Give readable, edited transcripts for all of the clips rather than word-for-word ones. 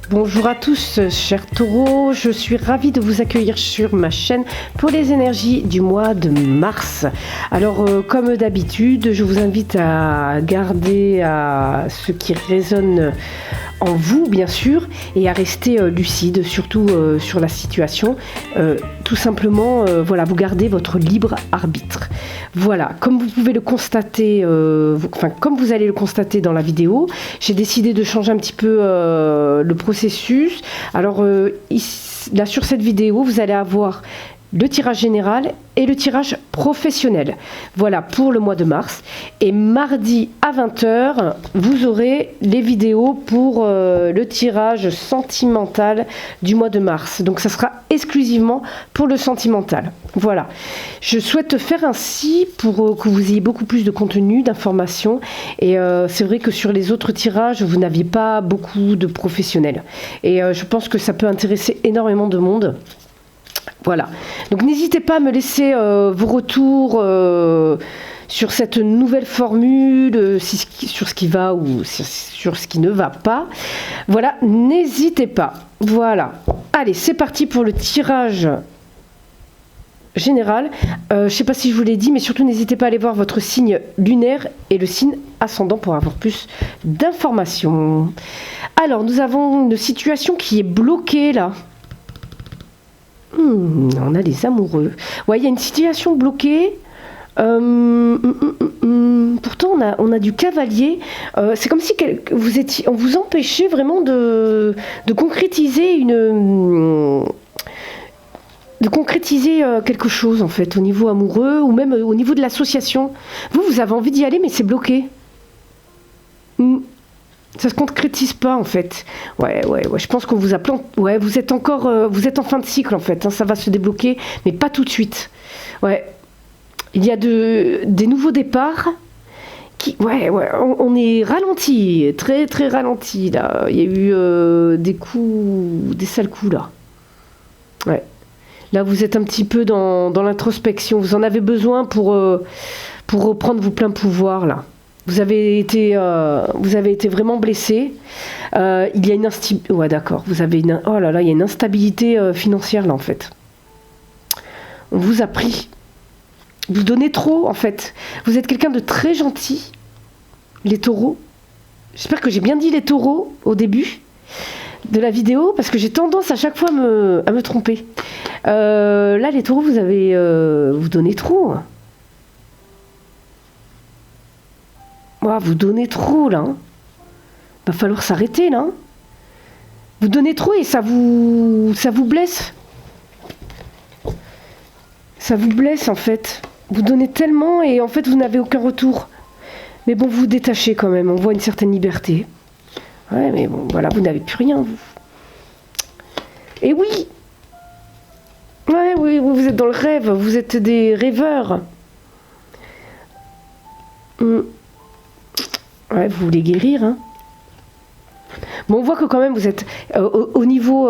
Bonjour à tous, chers taureaux, je suis ravie de vous accueillir sur ma chaîne pour les énergies du mois de mars. Alors, comme d'habitude, je vous invite à garder à ce qui résonne en vous, bien sûr, et à rester lucide, surtout sur la situation. Tout simplement, voilà, vous gardez votre libre arbitre. Voilà, comme vous pouvez le constater, comme vous allez le constater dans la vidéo, j'ai décidé de changer un petit peu le processus. Alors, là, sur cette vidéo, vous allez avoir le tirage général et le tirage professionnel. Voilà pour le mois de mars. Et mardi à 20h, vous aurez les vidéos pour le tirage sentimental du mois de mars. Donc ça sera exclusivement pour le sentimental. Voilà. Je souhaite faire ainsi pour que vous ayez beaucoup plus de contenu, d'informations. Et c'est vrai que sur les autres tirages, vous n'aviez pas beaucoup de professionnels. Et je pense que ça peut intéresser énormément de monde. Voilà, donc n'hésitez pas à me laisser vos retours sur cette nouvelle formule, sur ce qui va ou sur ce qui ne va pas. Voilà, n'hésitez pas. Voilà, allez, c'est parti pour le tirage général. Je ne sais pas si je vous l'ai dit, mais surtout n'hésitez pas à aller voir votre signe lunaire et le signe ascendant pour avoir plus d'informations. Alors, nous avons une situation qui est bloquée là. On a les amoureux. Ouais, il y a une situation bloquée. Pourtant, on a du cavalier. C'est comme si on vous empêchait vraiment de concrétiser quelque chose en fait au niveau amoureux ou même au niveau de l'association. Vous avez envie d'y aller, mais c'est bloqué. Ça se concrétise pas en fait. Ouais. Je pense qu'on vous a planté. Ouais, vous êtes en fin de cycle en fait. Hein, ça va se débloquer, mais pas tout de suite. Ouais. Il y a des nouveaux départs. On est ralenti, très très ralenti là. Il y a eu des sales coups là. Ouais. Là, vous êtes un petit peu dans l'introspection. Vous en avez besoin pour reprendre vos pleins pouvoirs là. Vous avez été vraiment blessé. Il y a une instabilité. Ouais, d'accord. Il y a une instabilité financière là en fait. On vous a pris. Vous donnez trop en fait. Vous êtes quelqu'un de très gentil, les taureaux. J'espère que j'ai bien dit les taureaux au début de la vidéo parce que j'ai tendance à chaque fois à me tromper. Là, les taureaux, vous donnez trop. Vous donnez trop là. Va falloir s'arrêter là. Vous donnez trop et ça vous blesse. Ça vous blesse en fait. Vous donnez tellement et en fait vous n'avez aucun retour. Mais bon, vous vous détachez quand même. On voit une certaine liberté. Ouais, mais bon, voilà, vous n'avez plus rien vous. Et oui. Ouais, oui, vous êtes dans le rêve. Vous êtes des rêveurs. Ouais, vous voulez guérir, hein. Bon, on voit que quand même vous êtes au niveau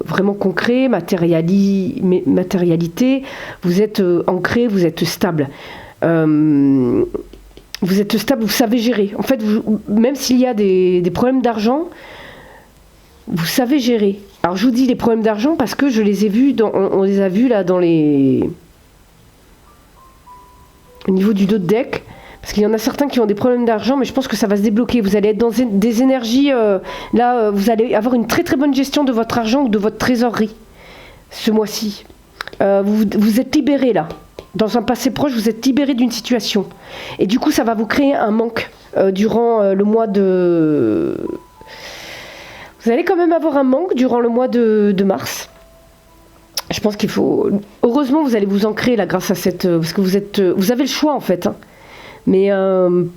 vraiment concret, matérialité, vous êtes ancré, vous êtes stable. Vous êtes stable, vous savez gérer. En fait, même s'il y a des problèmes d'argent, vous savez gérer. Alors, je vous dis les problèmes d'argent parce que je les ai vus, on les a vus là au niveau du dos de deck. Parce qu'il y en a certains qui ont des problèmes d'argent, mais je pense que ça va se débloquer. Vous allez être dans des énergies... vous allez avoir une très très bonne gestion de votre argent ou de votre trésorerie ce mois-ci. Vous êtes libéré là. Dans un passé proche, vous êtes libéré d'une situation. Et du coup, ça va vous créer un manque durant le mois de... Vous allez quand même avoir un manque durant le mois de mars. Je pense qu'il faut... Heureusement, vous allez vous ancrer là grâce à cette... Parce que vous avez le choix en fait, hein. Mais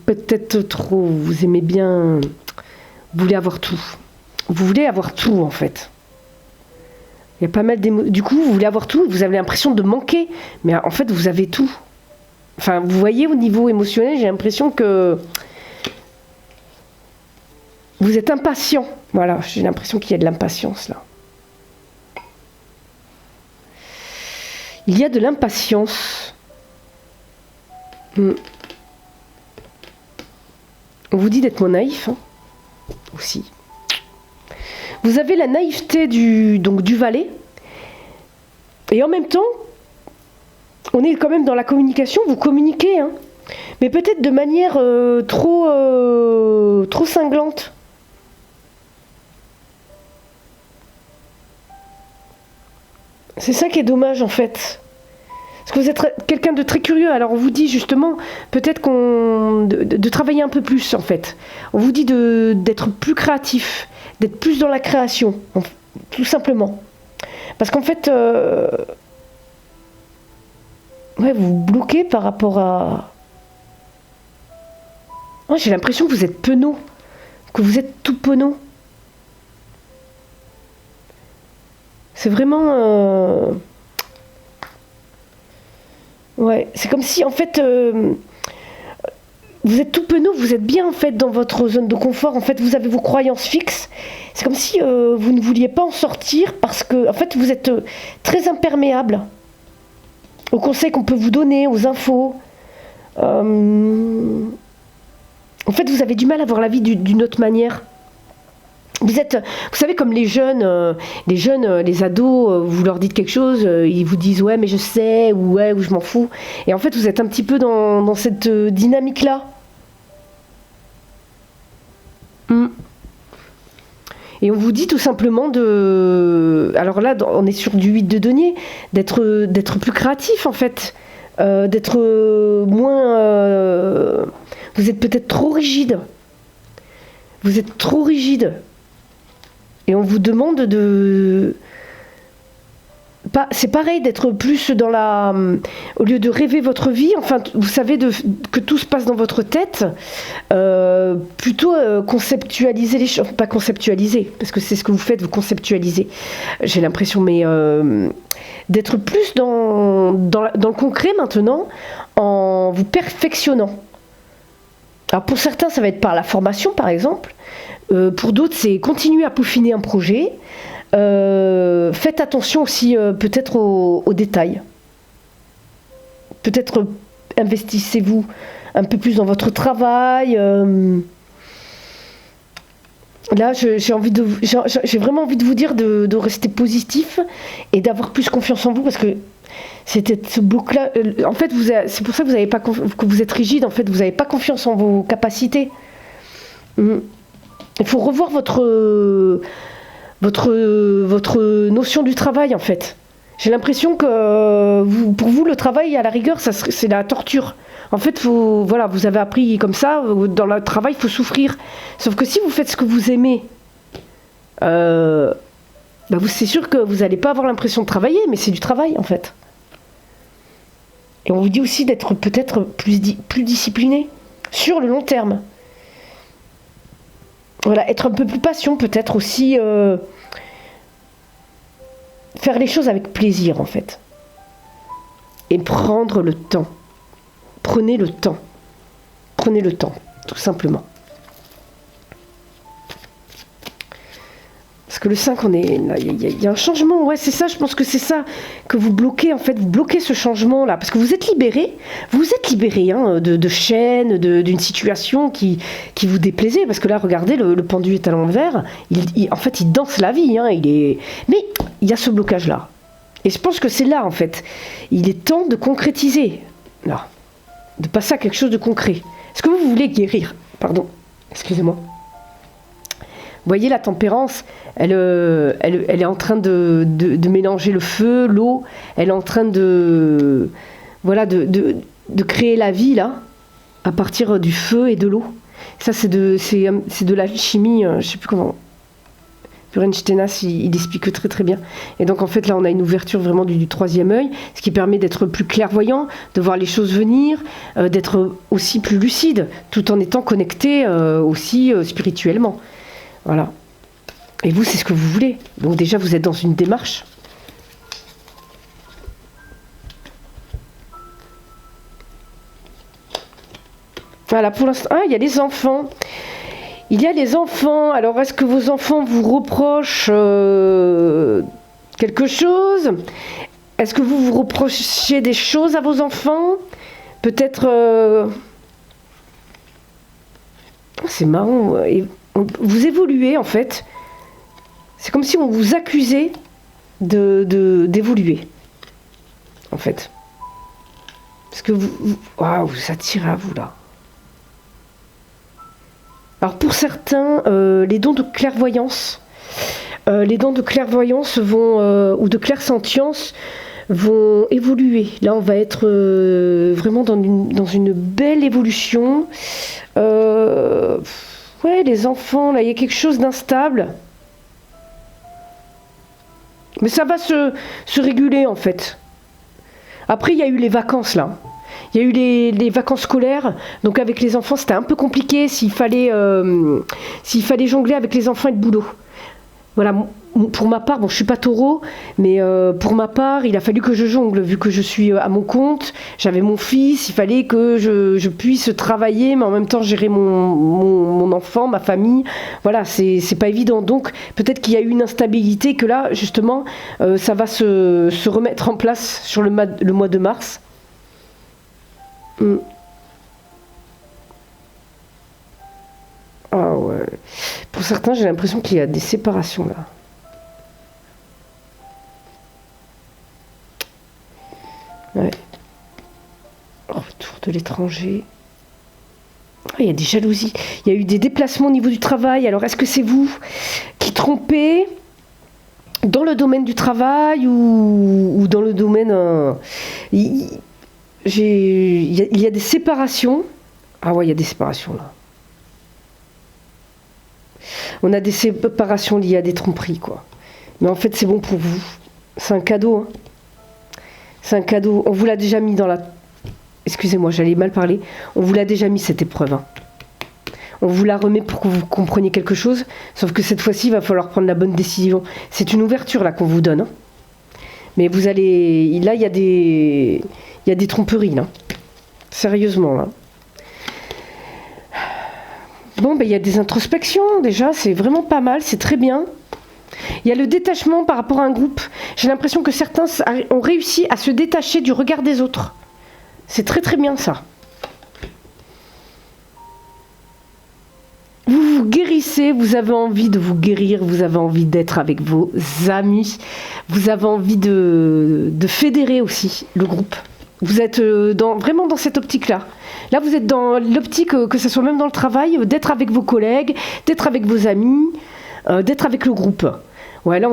peut-être trop, vous aimez bien, vous voulez avoir tout. Vous voulez avoir tout en fait. Il y a pas mal d'émotions. Du coup, vous voulez avoir tout, vous avez l'impression de manquer. Mais en fait, vous avez tout. Enfin, vous voyez au niveau émotionnel, j'ai l'impression que vous êtes impatient. Voilà, j'ai l'impression qu'il y a de l'impatience là. Il y a de l'impatience. On vous dit d'être moins naïf, hein, aussi. Vous avez la naïveté donc du valet. Et en même temps, on est quand même dans la communication, vous communiquez, hein, mais peut-être de manière trop cinglante. C'est ça qui est dommage en fait. Parce que vous êtes quelqu'un de très curieux, alors on vous dit justement peut-être de travailler un peu plus en fait. On vous dit d'être plus créatif, d'être plus dans la création, tout simplement. Parce qu'en fait, ouais, vous vous bloquez par rapport à... Ouais, j'ai l'impression que vous êtes penaud, que vous êtes tout penaud. C'est vraiment... Ouais, c'est comme si en fait... vous êtes tout penaud, vous êtes bien en fait dans votre zone de confort, en fait vous avez vos croyances fixes. C'est comme si vous ne vouliez pas en sortir parce que en fait vous êtes très imperméable aux conseils qu'on peut vous donner, aux infos. En fait vous avez du mal à voir la vie d'une autre manière. Vous savez comme les jeunes, les ados, vous leur dites quelque chose, ils vous disent ouais mais je sais, ou ouais ou je m'en fous. Et en fait vous êtes un petit peu dans cette dynamique-là. Et on vous dit tout simplement alors là on est sur du 8 de denier, d'être plus créatif en fait, d'être moins... vous êtes peut-être trop rigide. Vous êtes trop rigide. Et on vous demande c'est pareil d'être plus dans la... Au lieu de rêver votre vie, enfin, vous savez que tout se passe dans votre tête, plutôt conceptualiser les choses. Pas conceptualiser, parce que c'est ce que vous faites, vous conceptualisez. J'ai l'impression, mais d'être plus dans le concret maintenant, en vous perfectionnant. Alors pour certains, ça va être par la formation, par exemple. Pour d'autres, c'est continuer à peaufiner un projet. Faites attention aussi peut-être aux détails. Peut-être investissez-vous un peu plus dans votre travail. Là, j'ai vraiment envie de vous dire de rester positif et d'avoir plus confiance en vous parce que c'était ce bloc-là. En fait, c'est pour ça que vous avez pas que vous êtes rigide. En fait, vous n'avez pas confiance en vos capacités. Il faut revoir votre notion du travail en fait. J'ai l'impression que pour vous le travail à la rigueur c'est la torture. En fait vous avez appris comme ça, dans le travail il faut souffrir. Sauf que si vous faites ce que vous aimez, c'est sûr que vous n'allez pas avoir l'impression de travailler, mais c'est du travail en fait. Et on vous dit aussi d'être peut-être plus discipliné sur le long terme. Voilà, être un peu plus patient peut-être aussi, faire les choses avec plaisir en fait. Et prendre le temps. Prenez le temps. Prenez le temps, tout simplement. Parce que le 5, il y a un changement, ouais, c'est ça, je pense que c'est ça que vous bloquez, en fait, vous bloquez ce changement-là, parce que vous êtes libéré hein, de chaînes, d'une situation qui vous déplaisait, parce que là, regardez, le pendu est à l'envers, en fait, il danse la vie, hein, mais il y a ce blocage-là. Et je pense que c'est là, en fait, il est temps de concrétiser, là, de passer à quelque chose de concret. Est-ce que vous voulez guérir? Pardon, excusez-moi. Vous voyez la tempérance, elle est en train de mélanger le feu, l'eau, elle est en train de créer la vie là, à partir du feu et de l'eau. Ça c'est de l'alchimie, je ne sais plus comment. Buren Stenas, il explique très très bien. Et donc en fait là on a une ouverture vraiment du troisième œil, ce qui permet d'être plus clairvoyant, de voir les choses venir, d'être aussi plus lucide, tout en étant connecté aussi spirituellement. Voilà. Et vous, c'est ce que vous voulez. Donc déjà, vous êtes dans une démarche. Voilà, pour l'instant... Ah, il y a les enfants. Il y a les enfants. Alors, est-ce que vos enfants vous reprochent quelque chose? Est-ce que vous reprochez des choses à vos enfants? Peut-être... C'est marrant. Vous évoluez, en fait. C'est comme si on vous accusait d'évoluer, en fait. Parce que waouh, ça tire à vous, là. Alors, pour certains, les dons de clairvoyance, vont, ou de clairsentience, vont évoluer. Là, on va être vraiment dans une belle évolution. Ouais, les enfants, là, il y a quelque chose d'instable. Mais ça va se réguler, en fait. Après, il y a eu les vacances, là. Il y a eu les vacances scolaires. Donc, avec les enfants, c'était un peu compliqué s'il fallait jongler avec les enfants et le boulot. Voilà, pour ma part, bon, je suis pas taureau, mais pour ma part, il a fallu que je jongle, vu que je suis à mon compte. J'avais mon fils, il fallait que je puisse travailler, mais en même temps gérer mon enfant, ma famille. Voilà, c'est pas évident. Donc, peut-être qu'il y a eu une instabilité, que là, justement, ça va se remettre en place sur le mois de mars. Ah ouais. Pour certains, j'ai l'impression qu'il y a des séparations là. Ouais. Retour de l'étranger. Ah, il y a des jalousies. Il y a eu des déplacements au niveau du travail. Alors, est-ce que c'est vous qui trompez dans le domaine du travail ou dans le domaine... il y a des séparations. Ah ouais, il y a des séparations là. On a des séparations liées à des tromperies, quoi. Mais en fait, c'est bon pour vous. C'est un cadeau. Hein. C'est un cadeau. On vous l'a déjà mis dans la... Excusez-moi, j'allais mal parler. On vous l'a déjà mis, cette épreuve. Hein. On vous la remet pour que vous compreniez quelque chose. Sauf que cette fois-ci, il va falloir prendre la bonne décision. C'est une ouverture, là, qu'on vous donne. Hein. Mais vous allez... Là, il y a des tromperies, là. Sérieusement, là. Bon, ben, il y a des introspections, déjà, c'est vraiment pas mal, c'est très bien. Il y a le détachement par rapport à un groupe. J'ai l'impression que certains ont réussi à se détacher du regard des autres. C'est très très bien, ça. Vous vous guérissez, vous avez envie de vous guérir, vous avez envie d'être avec vos amis, vous avez envie de fédérer aussi le groupe. Vous êtes vraiment dans cette optique-là. Là, vous êtes dans l'optique, que ce soit même dans le travail, d'être avec vos collègues, d'être avec vos amis, d'être avec le groupe. Ouais, là,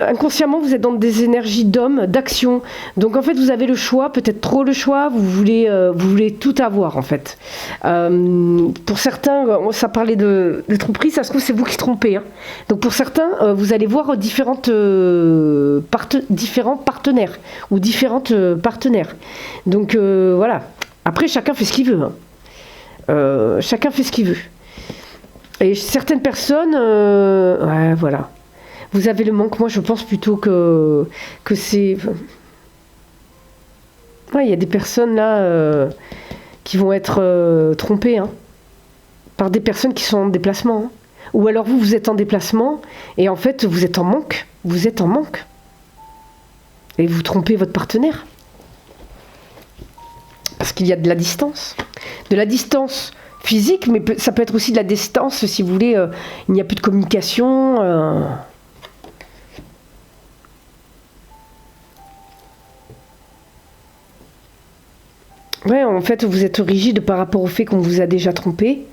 inconsciemment, vous êtes dans des énergies d'homme, d'action. Donc, en fait, vous avez le choix, peut-être trop le choix, vous voulez tout avoir, en fait. Pour certains, ça parlait de tromperie, ça se trouve, c'est vous qui trompez. Hein. Donc, pour certains, vous allez voir différents partenaires ou différentes partenaires. Donc, voilà. Après, chacun fait ce qu'il veut. Hein. Chacun fait ce qu'il veut. Et certaines personnes, ouais, voilà. Vous avez le manque. Moi, je pense plutôt que c'est... Ouais, il y a des personnes là qui vont être trompées hein, par des personnes qui sont en déplacement. Hein. Ou alors vous êtes en déplacement et en fait, vous êtes en manque. Vous êtes en manque. Et vous trompez votre partenaire. Parce qu'il y a de la distance. De la distance physique, mais ça peut être aussi de la distance, si vous voulez, il n'y a plus de communication. Ouais, en fait, vous êtes rigide par rapport au fait qu'on vous a déjà trompé,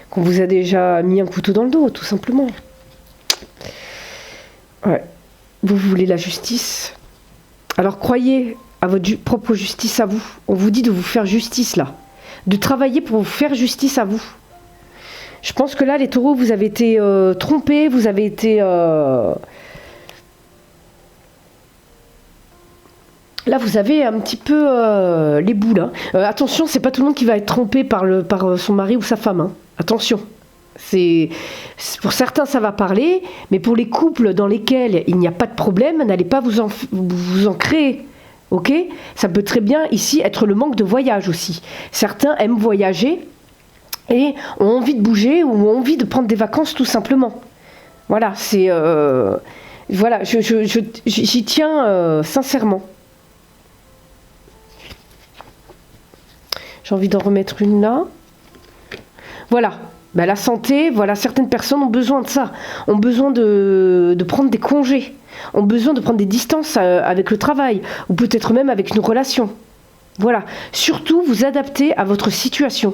qu'on vous a déjà mis un couteau dans le dos, tout simplement. Ouais. Vous voulez la justice. Alors croyez à votre propre justice à vous. On vous dit de vous faire justice là. De travailler pour vous faire justice à vous. Je pense que là, les taureaux, vous avez été trompés, vous avez été... Là, vous avez un petit peu les boules. Hein. Attention, c'est pas tout le monde qui va être trompé par son mari ou sa femme. Hein. Attention. Pour certains, ça va parler, mais pour les couples dans lesquels il n'y a pas de problème, n'allez pas vous en créer. Ok ? Ça peut très bien ici être le manque de voyage aussi. Certains aiment voyager et ont envie de bouger ou ont envie de prendre des vacances tout simplement. Voilà, c'est... voilà, j'y tiens sincèrement. J'ai envie d'en remettre une là. Voilà. Ben, la santé, voilà, certaines personnes ont besoin de ça, ont besoin de prendre des congés, ont besoin de prendre des distances avec le travail, ou peut-être même avec une relation. Voilà, surtout vous adapter à votre situation.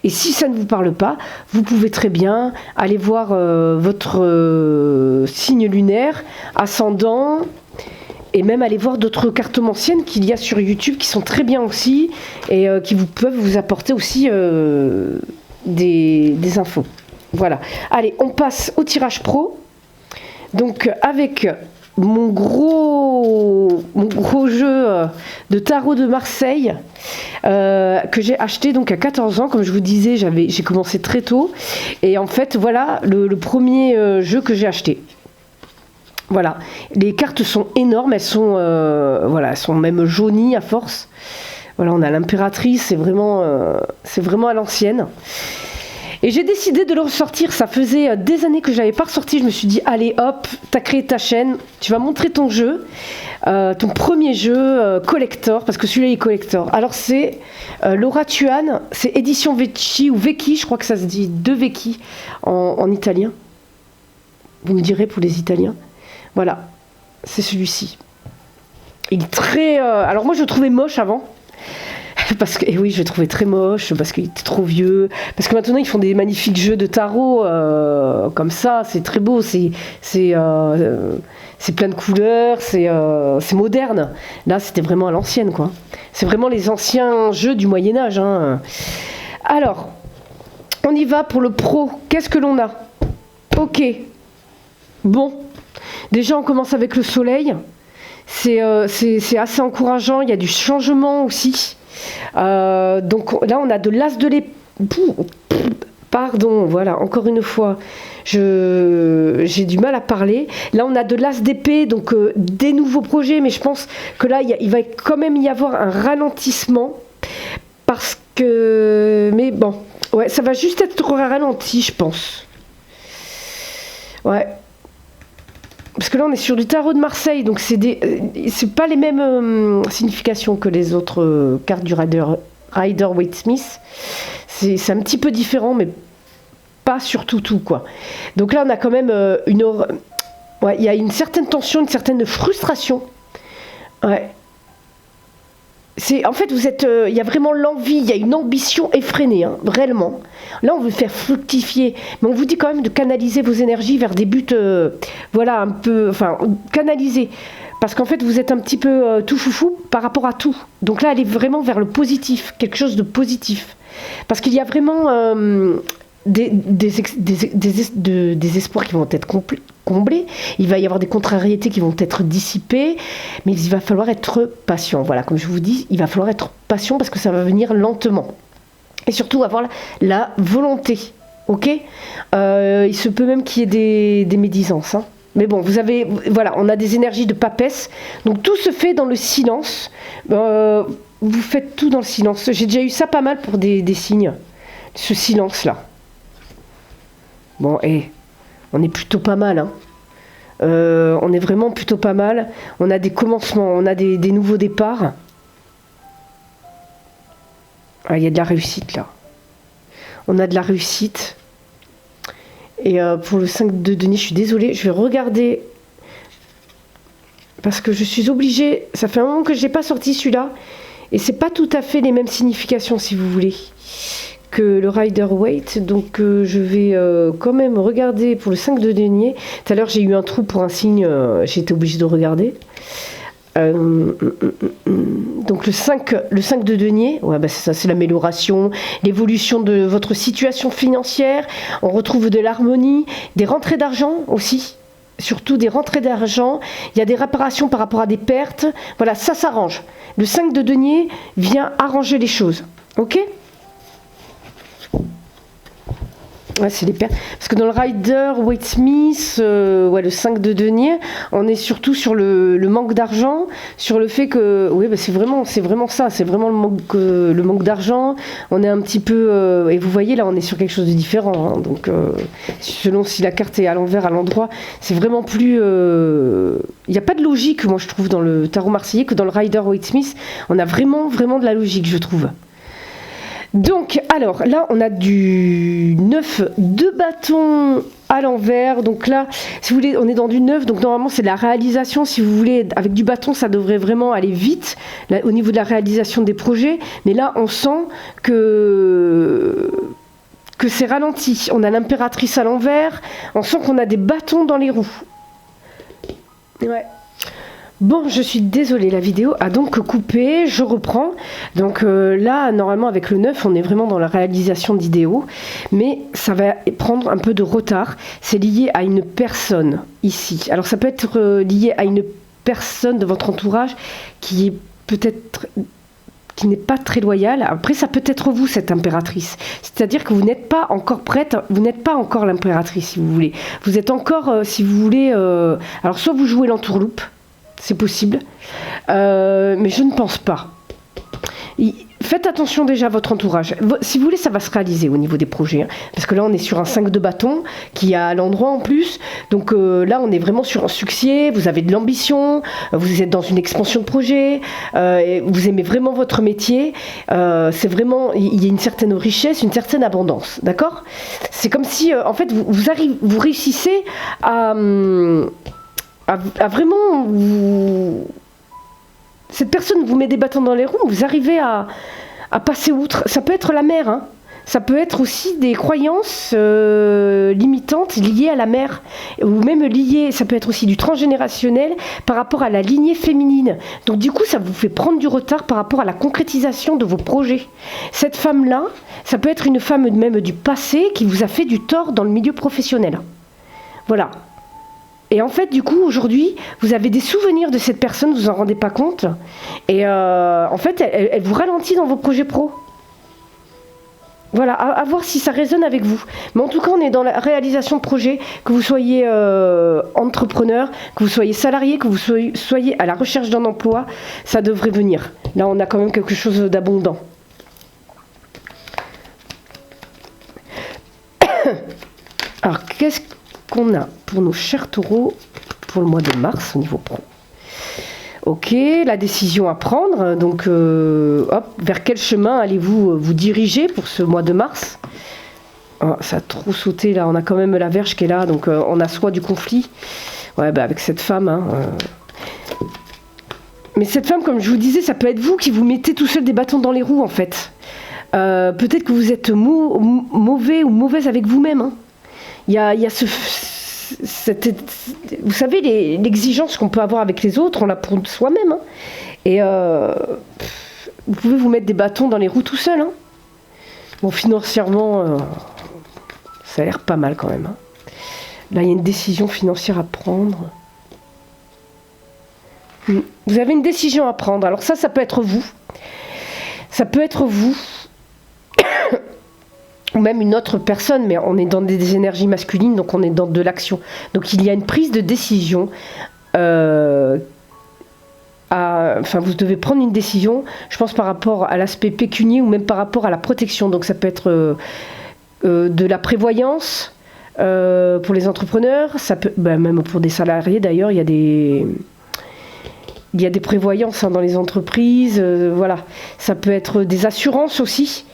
Et si ça ne vous parle pas, vous pouvez très bien aller voir votre signe lunaire, ascendant, et même aller voir d'autres cartomanciennes qu'il y a sur YouTube qui sont très bien aussi, et qui peuvent vous apporter aussi des infos. Voilà. Allez, on passe au tirage pro. Donc avec mon gros jeu de tarot de Marseille que j'ai acheté donc à 14 ans, comme je vous disais, j'ai commencé très tôt, et en fait voilà le premier jeu que j'ai acheté. Voilà, les cartes sont énormes, elles sont elles sont même jaunies à force. Voilà, on a l'impératrice, c'est vraiment à l'ancienne. Et j'ai décidé de le ressortir. Ça faisait des années que je l'avais pas ressorti. Je me suis dit, allez hop, t'as créé ta chaîne, tu vas montrer ton jeu, ton premier jeu collector, parce que celui-là est collector. Alors c'est Laura Tuan, c'est édition Vecchi ou Vecchi, je crois que ça se dit, de Vecchi en italien. Vous me direz pour les Italiens. Voilà, c'est celui-ci. Il est très... alors moi je le trouvais moche avant. Parce que, et oui, je le trouvais très moche, parce qu'il était trop vieux. Parce que maintenant, ils font des magnifiques jeux de tarot comme ça, c'est très beau, c'est plein de couleurs, c'est moderne. Là, c'était vraiment à l'ancienne, quoi. C'est vraiment les anciens jeux du Moyen-Âge. Hein. Alors, on y va pour le pro. Qu'est-ce que l'on a? Ok. Bon. Déjà, on commence avec le soleil. C'est assez encourageant. Il y a du changement aussi. Donc là on a de l'as de l'épée. Pardon, voilà, encore une fois, j'ai du mal à parler. Là on a de l'as d'épée, donc des nouveaux projets, mais je pense que là il va quand même y avoir un ralentissement, parce que... Mais bon, ouais, ça va juste être ralenti, je pense. Ouais. Parce que là on est sur du tarot de Marseille, donc c'est pas les mêmes significations que les autres cartes du Rider-Waite-Smith. C'est un petit peu différent, mais pas sur tout quoi. Donc là on a quand même ouais, il y a une certaine tension, une certaine frustration. Ouais. En fait, il y a vraiment l'envie, il y a une ambition effrénée, hein, réellement. Là, on veut faire fructifier, mais on vous dit quand même de canaliser vos énergies vers des buts, voilà, un peu, enfin, canaliser. Parce qu'en fait, vous êtes un petit peu tout foufou par rapport à tout. Donc là, allez vraiment vers le positif, quelque chose de positif. Parce qu'il y a vraiment des espoirs qui vont être comblés, il va y avoir des contrariétés qui vont être dissipées, mais il va falloir être patient. Voilà, comme je vous dis, il va falloir être patient parce que ça va venir lentement. Et surtout avoir la volonté, ok. Il se peut même qu'il y ait des médisances, hein. Mais bon, voilà, on a des énergies de papesse, donc tout se fait dans le silence. Vous faites tout dans le silence. J'ai déjà eu ça pas mal pour des signes, ce silence-là. Bon, on est plutôt pas mal, hein. On est vraiment plutôt pas mal. On a des commencements, on a des nouveaux départs. Ah, il y a de la réussite là. On a de la réussite. Et pour le 5 de denier, je suis désolée, je vais regarder. Parce que je suis obligée, ça fait un moment que je n'ai pas sorti celui-là. Et c'est pas tout à fait les mêmes significations, si vous voulez, que le Rider-Waite. Donc je vais quand même regarder pour le 5 de denier. Tout à l'heure, j'ai eu un trou pour un signe, j'ai été obligée de regarder. Donc le 5 de denier, ouais, bah c'est ça, c'est l'amélioration, l'évolution de votre situation financière. On retrouve de l'harmonie, des rentrées d'argent aussi, surtout des rentrées d'argent. Il y a des réparations par rapport à des pertes. Voilà, ça s'arrange. Le 5 de denier vient arranger les choses, ok. Ouais, c'est les pertes. Parce que dans le Rider-Waite-Smith, ouais, le 5 de denier, on est surtout sur le manque d'argent, sur le fait que, oui, bah c'est vraiment ça, c'est vraiment le manque d'argent. On est un petit peu, et vous voyez là, on est sur quelque chose de différent. Hein, donc, selon si la carte est à l'envers, à l'endroit, c'est vraiment plus. Il n'y a pas de logique, moi je trouve, dans le tarot marseillais que dans le Rider-Waite-Smith. On a vraiment de la logique, je trouve. Donc, alors, là, on a du 9 de bâton à l'envers. Donc là, si vous voulez, on est dans du 9. Donc normalement, c'est de la réalisation. Si vous voulez, avec du bâton, ça devrait vraiment aller vite là, au niveau de la réalisation des projets. Mais là, on sent que c'est ralenti. On a l'impératrice à l'envers. On sent qu'on a des bâtons dans les roues. Ouais. Bon, je suis désolée, la vidéo a donc coupé, je reprends. Donc là, normalement, avec le 9, on est vraiment dans la réalisation d'idéaux, mais ça va prendre un peu de retard. C'est lié à une personne, ici. Alors, ça peut être lié à une personne de votre entourage qui est peut-être... qui n'est pas très loyale. Après, ça peut être vous, cette impératrice. C'est-à-dire que vous n'êtes pas encore prête, vous n'êtes pas encore l'impératrice, si vous voulez. Vous êtes encore, si vous voulez... alors, soit vous jouez l'entourloupe, c'est possible, mais je ne pense pas. Faites attention déjà à votre entourage. Si vous voulez, ça va se réaliser au niveau des projets. Hein, parce que là, on est sur un 5 de bâton qui a à l'endroit en plus. Donc là, on est vraiment sur un succès. Vous avez de l'ambition. Vous êtes dans une expansion de projet. Vous aimez vraiment votre métier. C'est vraiment... Il y a une certaine richesse, une certaine abondance. D'accord ? C'est comme si, en fait, vous réussissez à vraiment... Cette personne vous met des bâtons dans les roues, vous arrivez à passer outre. Ça peut être la mère, hein. Ça peut être aussi des croyances limitantes liées à la mère, ou même liées, ça peut être aussi du transgénérationnel par rapport à la lignée féminine. Donc du coup, ça vous fait prendre du retard par rapport à la concrétisation de vos projets. Cette femme-là, ça peut être une femme même du passé qui vous a fait du tort dans le milieu professionnel. Voilà. Et en fait, du coup, aujourd'hui, vous avez des souvenirs de cette personne, vous en rendez pas compte. Et en fait, elle vous ralentit dans vos projets pro. Voilà, à voir si ça résonne avec vous. Mais en tout cas, on est dans la réalisation de projets, que vous soyez entrepreneur, que vous soyez salarié, que vous soyez à la recherche d'un emploi, ça devrait venir. Là, on a quand même quelque chose d'abondant. Alors, qu'est-ce qu'on a pour nos chers taureaux pour le mois de mars au niveau pro? Ok, la décision à prendre. Donc, hop, vers quel chemin allez-vous vous diriger pour ce mois de mars? Oh, ça a trop sauté là. On a quand même la Vierge qui est là. Donc, on a soit du conflit. Ouais, bah, avec cette femme. Hein, Mais cette femme, comme je vous disais, ça peut être vous qui vous mettez tout seul des bâtons dans les roues en fait. Peut-être que vous êtes mauvais ou mauvaise avec vous-même. Hein. Il y a vous savez, l'exigence qu'on peut avoir avec les autres, on l'a pour soi-même. Hein. Et vous pouvez vous mettre des bâtons dans les roues tout seul. Hein. Bon, financièrement, ça a l'air pas mal quand même. Hein. Là, il y a une décision financière à prendre. Vous avez une décision à prendre. Alors ça peut être vous. Ça peut être vous. Ou même une autre personne, mais on est dans des énergies masculines, donc on est dans de l'action. Donc il y a une prise de décision. Vous devez prendre une décision, je pense par rapport à l'aspect pécunier ou même par rapport à la protection. Donc ça peut être de la prévoyance pour les entrepreneurs, ça peut, même pour des salariés d'ailleurs, il y a des prévoyances dans les entreprises. Voilà. Ça peut être des assurances aussi.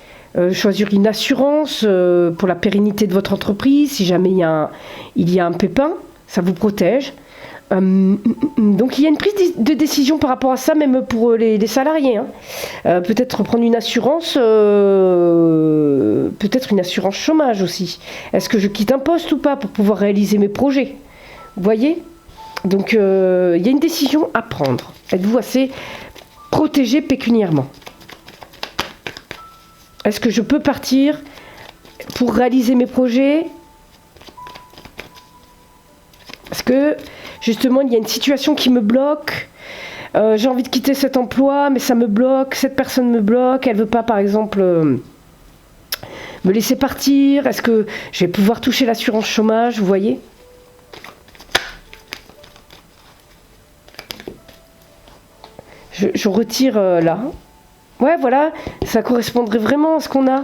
Choisir une assurance pour la pérennité de votre entreprise, si jamais il y a un pépin, ça vous protège. Donc il y a une prise de décision par rapport à ça, même pour les salariés. Hein. Peut-être prendre une assurance, peut-être une assurance chômage aussi. Est-ce que je quitte un poste ou pas pour pouvoir réaliser mes projets? Vous voyez? Donc il y a une décision à prendre. Êtes-vous assez protégé pécuniairement? Est-ce que je peux partir pour réaliser mes projets? Parce que, justement, il y a une situation qui me bloque. J'ai envie de quitter cet emploi, mais ça me bloque. Cette personne me bloque. Elle ne veut pas, par exemple, me laisser partir. Est-ce que je vais pouvoir toucher l'assurance chômage? Vous voyez? Je retire là. Ouais, voilà, ça correspondrait vraiment à ce qu'on a.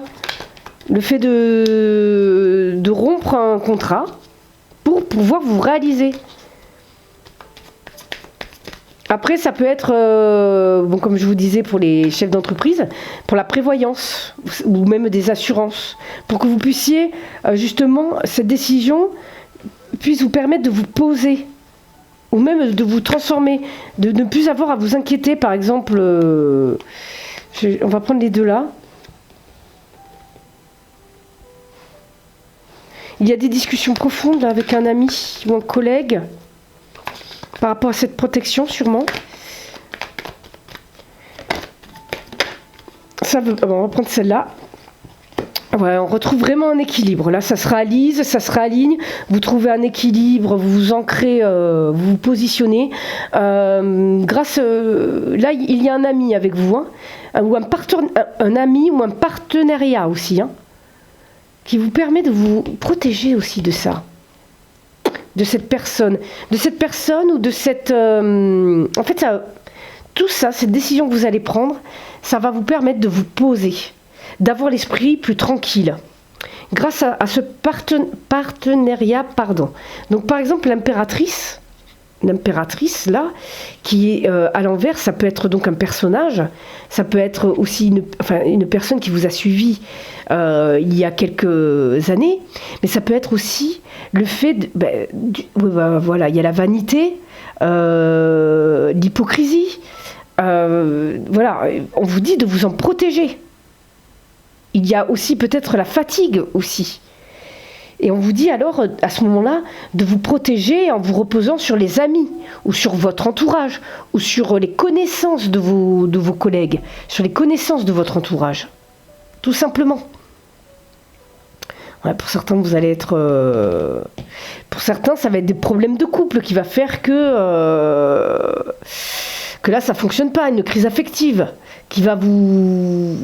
Le fait de rompre un contrat pour pouvoir vous réaliser. Après, ça peut être, bon, comme je vous disais, pour les chefs d'entreprise, pour la prévoyance ou même des assurances, pour que vous puissiez, justement, cette décision puisse vous permettre de vous poser ou même de vous transformer, de ne plus avoir à vous inquiéter. Par exemple, on va prendre les deux là. Il y a des discussions profondes là, avec un ami ou un collègue par rapport à cette protection, sûrement. Ça, on va prendre celle-là. Ouais, on retrouve vraiment un équilibre. Là, ça se réalise, ça se réaligne. vous trouvez un équilibre, vous vous ancrez, vous vous positionnez. Là, il y a un ami avec vous, hein, ou un ami ou un partenariat aussi, hein, qui vous permet de vous protéger aussi de ça, de cette personne ou de cette... en fait, tout ça, cette décision que vous allez prendre, ça va vous permettre de vous poser, d'avoir l'esprit plus tranquille, grâce à ce partenariat. Donc par exemple, l'impératrice là, qui est à l'envers, ça peut être donc un personnage, ça peut être aussi une personne qui vous a suivi il y a quelques années, mais ça peut être aussi le fait voilà, il y a la vanité, l'hypocrisie, voilà, on vous dit de vous en protéger. Il y a aussi peut-être la fatigue aussi. Et on vous dit alors, à ce moment-là, de vous protéger en vous reposant sur les amis, ou sur votre entourage, ou sur les connaissances de vos collègues, sur les connaissances de votre entourage. Tout simplement. Ouais, pour certains, vous allez être... pour certains, ça va être des problèmes de couple qui va faire que là, ça ne fonctionne pas, une crise affective, qui va vous...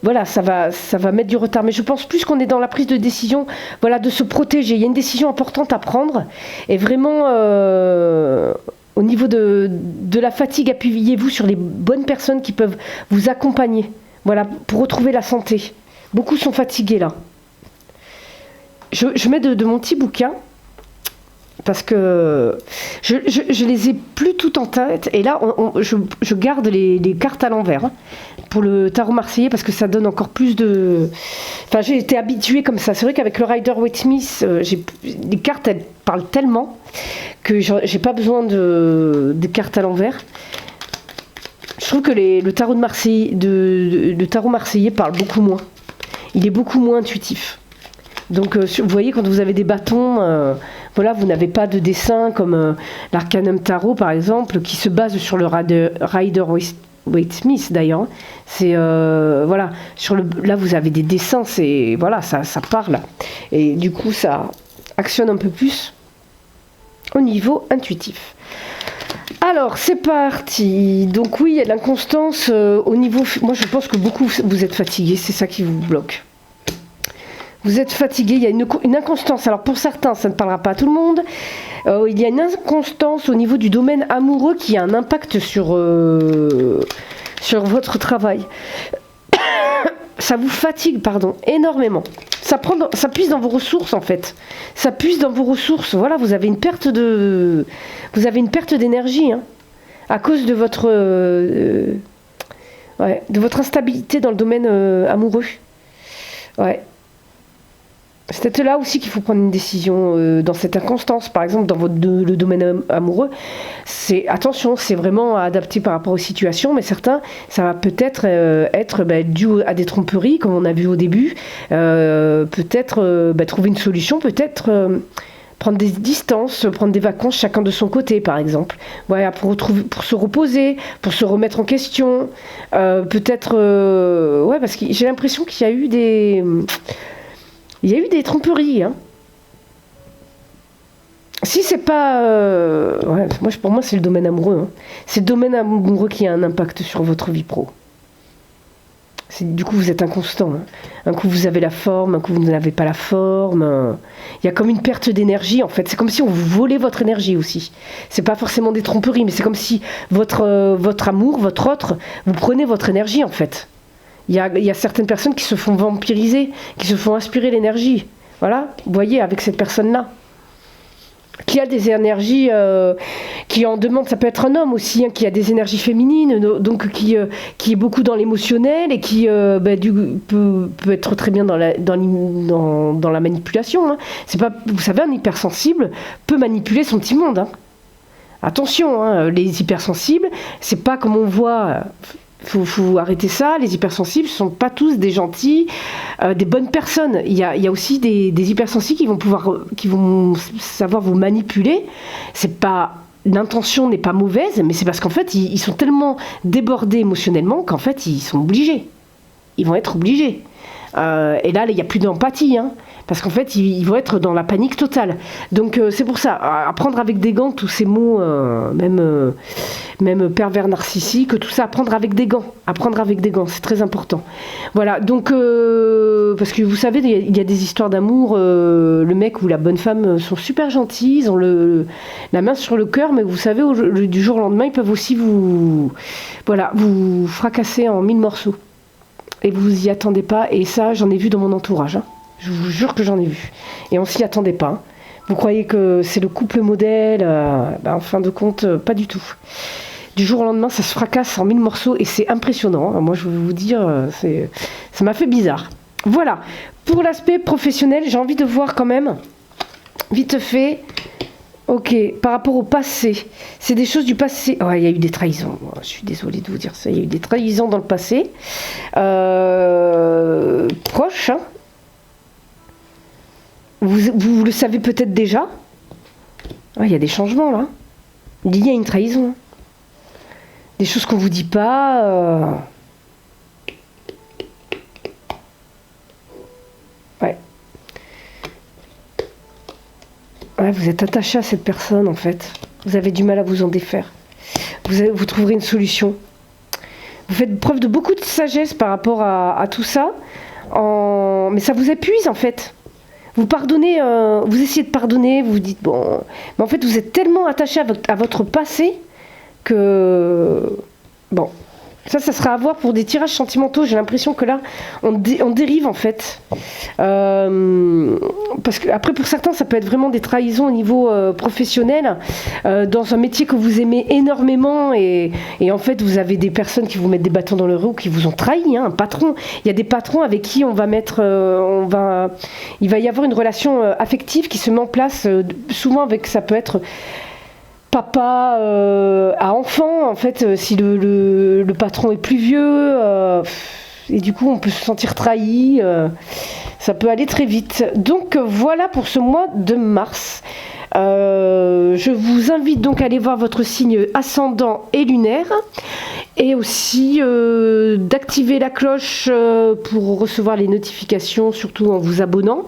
Voilà, ça va mettre du retard. Mais je pense plus qu'on est dans la prise de décision, voilà, de se protéger. Il y a une décision importante à prendre. Et vraiment, au niveau de la fatigue, appuyez-vous sur les bonnes personnes qui peuvent vous accompagner. Voilà, pour retrouver la santé. Beaucoup sont fatigués là. Je mets de mon petit bouquin, parce que je les ai plus toutes en tête. Et là, je garde les cartes à l'envers, hein, pour le tarot marseillais, parce que ça donne encore plus de... Enfin, j'ai été habituée comme ça. C'est vrai qu'avec le Rider-Waite-Smith, les cartes, elles parlent tellement que j'ai pas besoin des cartes à l'envers. Je trouve que le tarot le tarot marseillais parle beaucoup moins. Il est beaucoup moins intuitif. Donc, vous voyez, quand vous avez des bâtons, voilà, vous n'avez pas de dessin comme l'Arcanum Tarot, par exemple, qui se base sur le Rider-Waite-Smith, d'ailleurs. C'est, voilà, là, vous avez des dessins, c'est, voilà, ça parle. Et du coup, ça actionne un peu plus au niveau intuitif. Alors, c'est parti. Donc oui, il y a de l'inconstance au niveau... Moi, je pense que beaucoup, vous êtes fatigués, c'est ça qui vous bloque. Vous êtes fatigué, il y a une inconstance. Alors pour certains, ça ne parlera pas à tout le monde. Il y a une inconstance au niveau du domaine amoureux qui a un impact sur votre travail. Ça vous fatigue, énormément. Ça puise dans vos ressources, en fait. Ça puise dans vos ressources. Voilà, vous avez une perte d'énergie, hein, à cause de votre instabilité dans le domaine amoureux. Ouais. C'est peut-être là aussi qu'il faut prendre une décision dans cette inconstance. Par exemple, dans le domaine amoureux, attention, c'est vraiment adapté par rapport aux situations, mais certains, ça va peut-être être dû à des tromperies, comme on a vu au début. Peut-être trouver une solution, peut-être prendre des distances, prendre des vacances chacun de son côté, par exemple. Voilà, pour se reposer, pour se remettre en question. Peut-être... ouais, parce que j'ai l'impression qu'il y a eu des... Il y a eu des tromperies, hein. Si c'est pas... ouais, pour moi, c'est le domaine amoureux, hein. C'est le domaine amoureux qui a un impact sur votre vie pro. Du coup, vous êtes inconstant, hein. Un coup, vous avez la forme, un coup, vous n'avez pas la forme. Il y a comme une perte d'énergie, en fait. C'est comme si on vous volait votre énergie aussi. C'est pas forcément des tromperies, mais c'est comme si votre amour, votre autre, vous prenez votre énergie, en fait. Il y a certaines personnes qui se font vampiriser, qui se font aspirer l'énergie. Voilà, vous voyez, avec cette personne-là. Qui a des énergies qui en demande, ça peut être un homme aussi, hein, qui a des énergies féminines, donc qui est beaucoup dans l'émotionnel et qui peut être très bien dans la manipulation. Hein. C'est pas, vous savez, un hypersensible peut manipuler son petit monde. Hein. Attention, hein, les hypersensibles, c'est pas comme on voit. Faut arrêter ça. Les hypersensibles ne sont pas tous des gentils, des bonnes personnes. Il y a aussi des hypersensibles qui vont savoir vous manipuler. C'est pas, l'intention n'est pas mauvaise, mais c'est parce qu'en fait ils sont tellement débordés émotionnellement qu'en fait ils sont obligés. Ils vont être obligés. Et là, il n'y a plus d'empathie, hein, parce qu'en fait, ils vont être dans la panique totale. Donc, c'est pour ça, apprendre avec des gants, tous ces mots, même pervers narcissique, tout ça, apprendre avec des gants, c'est très important. Voilà, donc, parce que vous savez, il y a des histoires d'amour, le mec ou la bonne femme sont super gentils, ils ont la main sur le cœur, mais vous savez, du jour au lendemain, ils peuvent aussi vous fracasser en 1000 morceaux. Et vous y attendez pas, et ça j'en ai vu dans mon entourage, hein. Je vous jure que j'en ai vu, et on s'y attendait pas, hein. Vous croyez que c'est le couple modèle, en fin de compte, pas du tout. Du jour au lendemain, ça se fracasse en 1000 morceaux, et c'est impressionnant, hein. Moi je vais vous dire, ça m'a fait bizarre. Voilà, pour l'aspect professionnel, j'ai envie de voir quand même, vite fait. Ok, par rapport au passé, c'est des choses du passé. Oh, il y a eu des trahisons. Je suis désolée de vous dire ça. Il y a eu des trahisons dans le passé. Proche, hein. Vous le savez peut-être déjà. Il y a des changements là. Il y a une trahison. Des choses qu'on vous dit pas. Ouais. Ouais, vous êtes attaché à cette personne en fait. Vous avez du mal à vous en défaire. Vous trouverez une solution. Vous faites preuve de beaucoup de sagesse par rapport à tout ça. Mais ça vous épuise en fait. Vous pardonnez, vous essayez de pardonner, vous vous dites bon. Mais en fait vous êtes tellement attaché à votre passé que bon. Ça sera à voir pour des tirages sentimentaux. J'ai l'impression que là, on dérive en fait. Parce que après, pour certains, ça peut être vraiment des trahisons au niveau professionnel. Dans un métier que vous aimez énormément et en fait, vous avez des personnes qui vous mettent des bâtons dans le roues, qui vous ont trahi. Hein, un patron. Il y a des patrons avec qui on va mettre, il va y avoir une relation affective qui se met en place. Souvent, ça peut être papa à enfant, en fait, si le patron est plus vieux, et du coup on peut se sentir trahi, ça peut aller très vite. Donc voilà pour ce mois de mars. Je vous invite donc à aller voir votre signe ascendant et lunaire, et aussi d'activer la cloche pour recevoir les notifications, surtout en vous abonnant,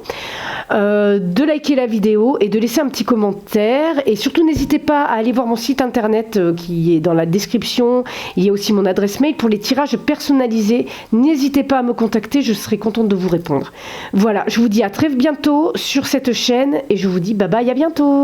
de liker la vidéo et de laisser un petit commentaire, et surtout n'hésitez pas à aller voir mon site internet qui est dans la description. Il y a aussi mon adresse mail pour les tirages personnalisés. N'hésitez pas à me contacter, je serai contente de vous répondre. Voilà, je vous dis à très bientôt sur cette chaîne et je vous dis bye bye, à bientôt.